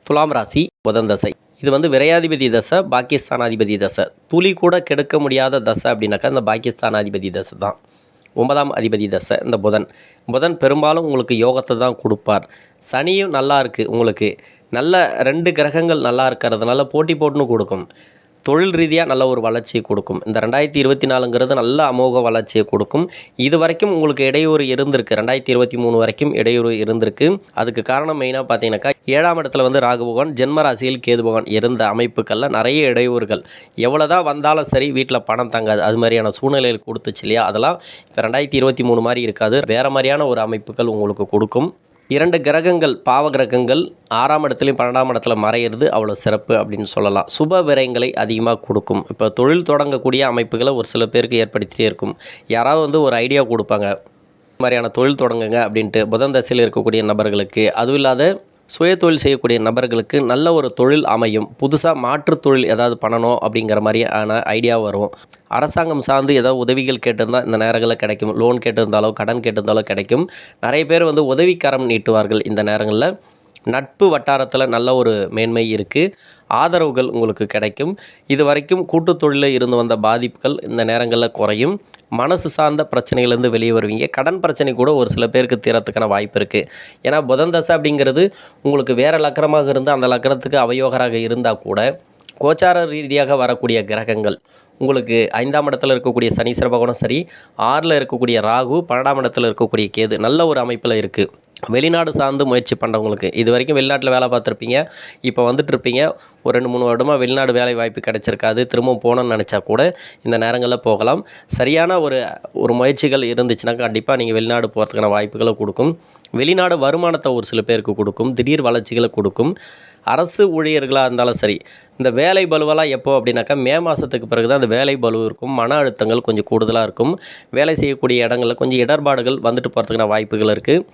துலாம் ராசி புதன் தசை. இது வந்து விரையாதிபதி தசை, பாக்கியஸ்தானாதிபதி தசை. துளி கூட கெடுக்க முடியாத தசை அப்படின்னாக்கா இந்த பாக்கியஸ்தானாதிபதி தசை தான். 9ஆம் அதிபதி தசை இந்த புதன். புதன் பெரும்பாலும் உங்களுக்கு யோகத்தை தான் கொடுப்பார். சனியும் நல்லா இருக்குது உங்களுக்கு. நல்ல 2 கிரகங்கள் நல்லா இருக்கிறதுனால போட்டி போட்டுன்னு கொடுக்கும். தொழில் ரீதியாக நல்ல ஒரு வளர்ச்சியை கொடுக்கும். இந்த 2024ங்கிறது நல்ல அமோக வளர்ச்சியை கொடுக்கும். இது வரைக்கும் உங்களுக்கு இடையூறு இருந்திருக்கு. 2023 வரைக்கும் இடையூறு இருந்திருக்கு. அதுக்கு காரணம் மெயினாக பார்த்தீங்கன்னாக்கா 7ஆம் இடத்துல வந்து ராகு பகவான், ஜென்ம ராசியில் கேது பகவான் இருந்த அமைப்புகளில் நிறைய இடையூறுகள். எவ்வளோ தான் வந்தாலும் சரி வீட்டில் பணம் தங்காது. அது மாதிரியான சூழ்நிலைகள் கொடுத்துச்சு இல்லையா? அதெல்லாம் இப்போ 2023 மாதிரி இருக்காது. வேறு மாதிரியான ஒரு அமைப்புகள் உங்களுக்கு கொடுக்கும். 2 கிரகங்கள், பாவ கிரகங்கள் 6ஆம் இடத்துலையும் 12ஆம் இடத்துல மறையிறது அவ்வளோ சிறப்பு அப்படின்னு சொல்லலாம். சுப விரயங்களை அதிகமாக கொடுக்கும். இப்போ தொழில் தொடங்கக்கூடிய அமைப்புகளை ஒரு சில பேருக்கு ஏற்படுத்திகிட்டே இருக்கும். யாராவது வந்து ஒரு ஐடியா கொடுப்பாங்க, இந்த மாதிரியான தொழில் தொடங்குங்க அப்படின்ட்டு. புதன் தசையில் இருக்கக்கூடிய நபர்களுக்கு, அதுவும் இல்லாத சுய தொழில் செய்யக்கூடிய நபர்களுக்கு நல்ல ஒரு தொழில் அமையும். புதுசாக மாற்றுத் தொழில் ஏதாவது பண்ணணும் அப்படிங்கிற மாதிரியான ஐடியா வரும். அரசாங்கம் சார்ந்து ஏதாவது உதவிகள் கேட்டிருந்தால் இந்த நேரங்களில் கிடைக்கும். லோன் கேட்டிருந்தாலோ கடன் கேட்டிருந்தாலோ கிடைக்கும். நிறைய பேர் வந்து உதவிக்கரம் நீட்டுவார்கள் இந்த நேரங்களில். நட்பு வட்டாரத்தில் நல்ல ஒரு மேன்மை இருக்குது. ஆதரவுகள் உங்களுக்கு கிடைக்கும். இது வரைக்கும் கூட்டுத் தொழிலில் இருந்து வந்த பாதிப்புகள் இந்த நேரங்களில் குறையும். மனசு சார்ந்த பிரச்சனையிலேருந்து வெளியே வருவீங்க. கடன் பிரச்சனை கூட ஒரு சில பேருக்கு தீரத்துக்கான வாய்ப்பு இருக்குது. ஏன்னா புதன் தசை அப்படிங்கிறது உங்களுக்கு வேறு லக்கணமாக இருந்தால் அந்த லக்கணத்துக்கு அவயோகராக இருந்தால் கூட கோச்சார ரீதியாக வரக்கூடிய கிரகங்கள் உங்களுக்கு 5ஆம் இடத்துல இருக்கக்கூடிய சனீஸ்வர பகவானும் சரி, 6ல் இருக்கக்கூடிய ராகு, 12ஆம் இடத்துல இருக்கக்கூடிய கேது நல்ல ஒரு அமைப்பில் இருக்குது. வெளிநாடு சார்ந்து முயற்சி பண்ணுறவங்களுக்கு, இது வரைக்கும் வெளிநாட்டில் வேலை பார்த்துருப்பீங்க, இப்போ வந்துட்டுருப்பீங்க, ஒரு 2-3 வருடமாக வெளிநாடு வேலை வாய்ப்பு கிடச்சிருக்காது, திரும்பவும் போகணுன்னு நினச்சா கூட இந்த நேரங்களில் போகலாம். சரியான ஒரு முயற்சிகள் இருந்துச்சுன்னா கண்டிப்பாக நீங்கள் வெளிநாடு போகிறதுக்கான வாய்ப்புகளை கொடுக்கும். வெளிநாடு வருமானத்தை ஒரு சில பேருக்கு கொடுக்கும். திடீர் வளர்ச்சிகளை கொடுக்கும். அரசு ஊழியர்களாக இருந்தாலும் சரி, இந்த வேலை பலுவெல்லாம் எப்போ அப்படின்னாக்கா மே மாதத்துக்கு பிறகு தான் அந்த வேலை பலு இருக்கும். மன அழுத்தங்கள் கொஞ்சம் கூடுதலாக இருக்கும். வேலை செய்யக்கூடிய இடங்களில் கொஞ்சம் இடர்பாடுகள் வந்துட்டு போகிறதுக்கான வாய்ப்புகள் இருக்குது.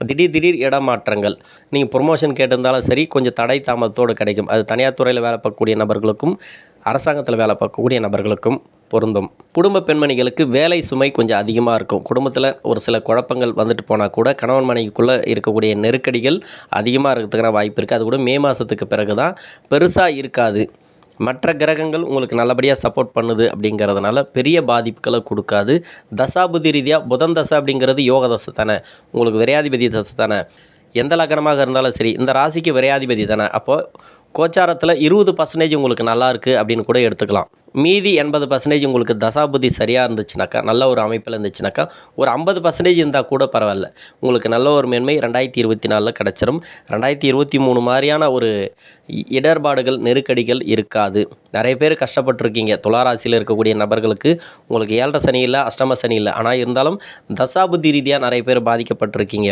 திடீர் இடமாற்றங்கள், நீங்கள் ப்ரொமோஷன் கேட்டிருந்தாலும் சரி கொஞ்சம் தடை தாமதத்தோடு கிடைக்கும். அது தனியார் துறையில் வேலை பார்க்கக்கூடிய நபர்களுக்கும் அரசாங்கத்தில் வேலை பார்க்கக்கூடிய நபர்களுக்கும் பொருந்தும். குடும்ப பெண்மணிகளுக்கு வேலை சுமை கொஞ்சம் அதிகமாக இருக்கும். குடும்பத்தில் ஒரு சில குழப்பங்கள் வந்துட்டு போனால் கூட கணவன் மனைவிக்குள்ளே இருக்கக்கூடிய நெருக்கடிகள் அதிகமாக இருக்கிறதுக்கான வாய்ப்பு இருக்குது. அது கூட மே மாதத்துக்கு பிறகு தான் பெருசாக இருக்காது. மற்ற கிரகங்கள் உங்களுக்கு நல்லபடியாக சப்போர்ட் பண்ணுது அப்படிங்கிறதுனால பெரிய பாதிப்புகளை கொடுக்காது. தசாபுதி ரீதியாக புதன் தசை அப்படிங்கிறது யோக தசை தானே, உங்களுக்கு விரையாதிபதி தசை தானே. எந்த லக்னமாக இருந்தாலும் சரி இந்த ராசிக்கு விரையாதிபதி தானே. அப்போது கோச்சாரத்தில் 20% உங்களுக்கு நல்லா இருக்குது அப்படின்னு கூட எடுத்துக்கலாம். மீதி 80% உங்களுக்கு தசாபுதி சரியாக இருந்துச்சுனாக்கா, நல்ல ஒரு அமைப்பில் இருந்துச்சுனாக்கா, ஒரு 50% இருந்தால் கூட பரவாயில்ல. உங்களுக்கு நல்ல ஒரு மேன்மை 2024 கிடச்சிரும். 2023 மாதிரியான ஒரு இடர்பாடுகள், நெருக்கடிகள் இருக்காது. நிறைய பேர் கஷ்டப்பட்டுருக்கீங்க. துளாராசியில் இருக்கக்கூடிய நபர்களுக்கு உங்களுக்கு 7ரை சனி இல்லை, அஷ்டம சனி இல்லை. ஆனால் இருந்தாலும் தசாபுத்தி ரீதியாக நிறைய பேர் பாதிக்கப்பட்டிருக்கீங்க.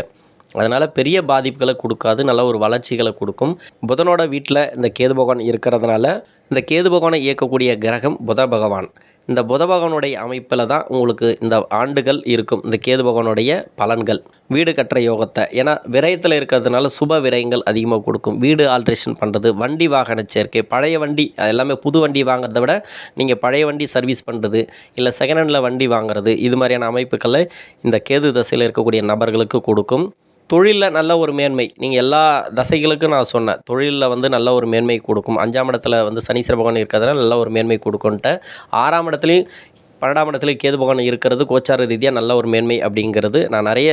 அதனால் பெரிய பாதிப்புகளை கொடுக்காது. நல்ல ஒரு வளர்ச்சிகளை கொடுக்கும். புதனோட வீட்டில் இந்த கேது பகவான் இருக்கிறதுனால, இந்த கேது பகவானை இயக்கக்கூடிய கிரகம் புத பகவான். இந்த புத பகவானுடைய அமைப்பில் தான் உங்களுக்கு இந்த ஆண்டுகள் இருக்கும். இந்த கேது பகவானுடைய பலன்கள் வீடு கட்டுற யோகத்தை, ஏன்னா விரயத்தில் இருக்கிறதுனால சுப விரயங்கள் அதிகமாக கொடுக்கும். வீடு ஆல்ட்ரேஷன் பண்ணுறது, வண்டி வாகன சேர்க்கை, பழைய வண்டி எல்லாமே புது வண்டி வாங்குறத விட நீங்கள் பழைய வண்டி சர்வீஸ் பண்ணுறது, இல்லை செகண்ட் ஹேண்டில் வண்டி வாங்குறது, இது மாதிரியான அமைப்புகளை இந்த கேது தசையில் இருக்கக்கூடிய நபர்களுக்கு கொடுக்கும். தொழிலில் நல்ல ஒரு மேன்மை, நீங்கள் எல்லா தசைகளுக்கும் நான் சொன்னேன், தொழிலில் வந்து நல்ல ஒரு மேன்மை கொடுக்கும். 5ஆம் இடத்துல வந்து சனீஸ்வர பகவான் இருக்கிறதுனால நல்ல ஒரு மேன்மை கொடுக்குன்ட்டு. 6ஆம் இடத்துலையும் 12ஆம் இடத்துலையும் கேது பகவான் இருக்கிறது கோச்சார ரீதியாக நல்ல ஒரு மேன்மை அப்படிங்கிறது நான் நிறைய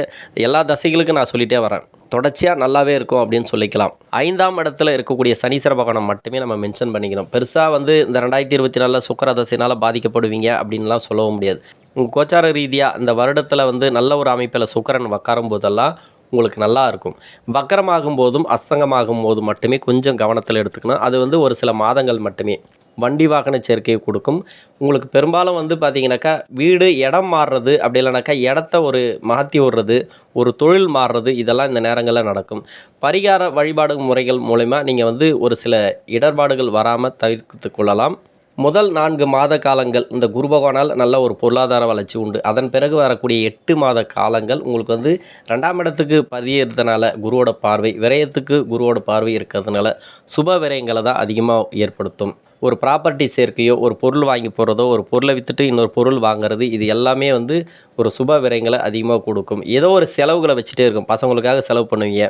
எல்லா தசைகளுக்கும் நான் சொல்லிகிட்டே வரேன். தொடர்ச்சியாக நல்லாவே இருக்கும் அப்படின்னு சொல்லிக்கலாம். 5ஆம் இடத்துல இருக்கக்கூடிய சனீஸ்வர பகவானை மட்டுமே நம்ம மென்ஷன் பண்ணிக்கணும். பெருசாக வந்து இந்த 2024 சுக்கிர தசையினால் பாதிக்கப்படுவீங்க அப்படின்லாம் சொல்லவும் முடியாது. உங்கள் கோச்சார ரீதியாக இந்த வருடத்தில் வந்து நல்ல ஒரு அமைப்பில் சுக்கிரன் உட்காரும் போதெல்லாம் உங்களுக்கு நல்லா இருக்கும். வக்கரமாகும் போதும் அஸ்தங்கமாகும் போதும் மட்டுமே கொஞ்சம் கவனத்தில் எடுத்துக்கணும். அது வந்து ஒரு சில மாதங்கள் மட்டுமே. வண்டி வாகன சேர்க்கையை கொடுக்கும். உங்களுக்கு பெரும்பாலும் வந்து பார்த்திங்கனாக்கா வீடு இடம் மாறுறது, அப்படி இல்லைனாக்கா இடத்த ஒரு மாற்றி விடுறது, ஒரு தொழில் மாறுறது, இதெல்லாம் இந்த நேரங்களில் நடக்கும். பரிகார வழிபாடு முறைகள் மூலமா நீங்கள் வந்து ஒரு சில இடர்பாடுகள் வராமல் தவிர்த்து கொள்ளலாம். முதல் 4 மாத காலங்கள் இந்த குரு பகவானால் நல்ல ஒரு பொருளாதார வளர்ச்சி உண்டு. அதன் பிறகு வரக்கூடிய 8 மாத காலங்கள் உங்களுக்கு வந்து 2ஆம் இடத்துக்கு பதியறதுனால குருவோட பார்வை, விரயத்துக்கு குருவோட பார்வை இருக்கிறதுனால சுப விரயங்களை தான் அதிகமாக ஏற்படுத்தும். ஒரு ப்ராப்பர்ட்டி சேர்க்கையோ, ஒரு பொருள் வாங்கி போகிறதோ, ஒரு பொருளை விற்றுட்டு இன்னொரு பொருள் வாங்குறது, இது எல்லாமே வந்து ஒரு சுப விரயங்களை அதிகமாக கொடுக்கும். ஏதோ ஒரு செலவுகளை வச்சுட்டே இருக்கும். பசங்களுக்காக செலவு பண்ணுவீங்க,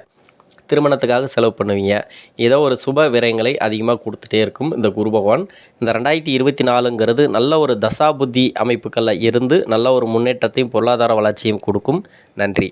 திருமணத்துக்காக செலவு பண்ணுவீங்க. ஏதோ ஒரு சுப விரயங்களை அதிகமாக கொடுத்துட்டே இருக்கும் இந்த குரு பகவான். இந்த 2024ங்கிறது நல்ல ஒரு தசா புத்தி அமைப்புகளில் இருந்து நல்ல ஒரு முன்னேற்றத்தையும் பொருளாதார வளர்ச்சியும் கொடுக்கும். நன்றி.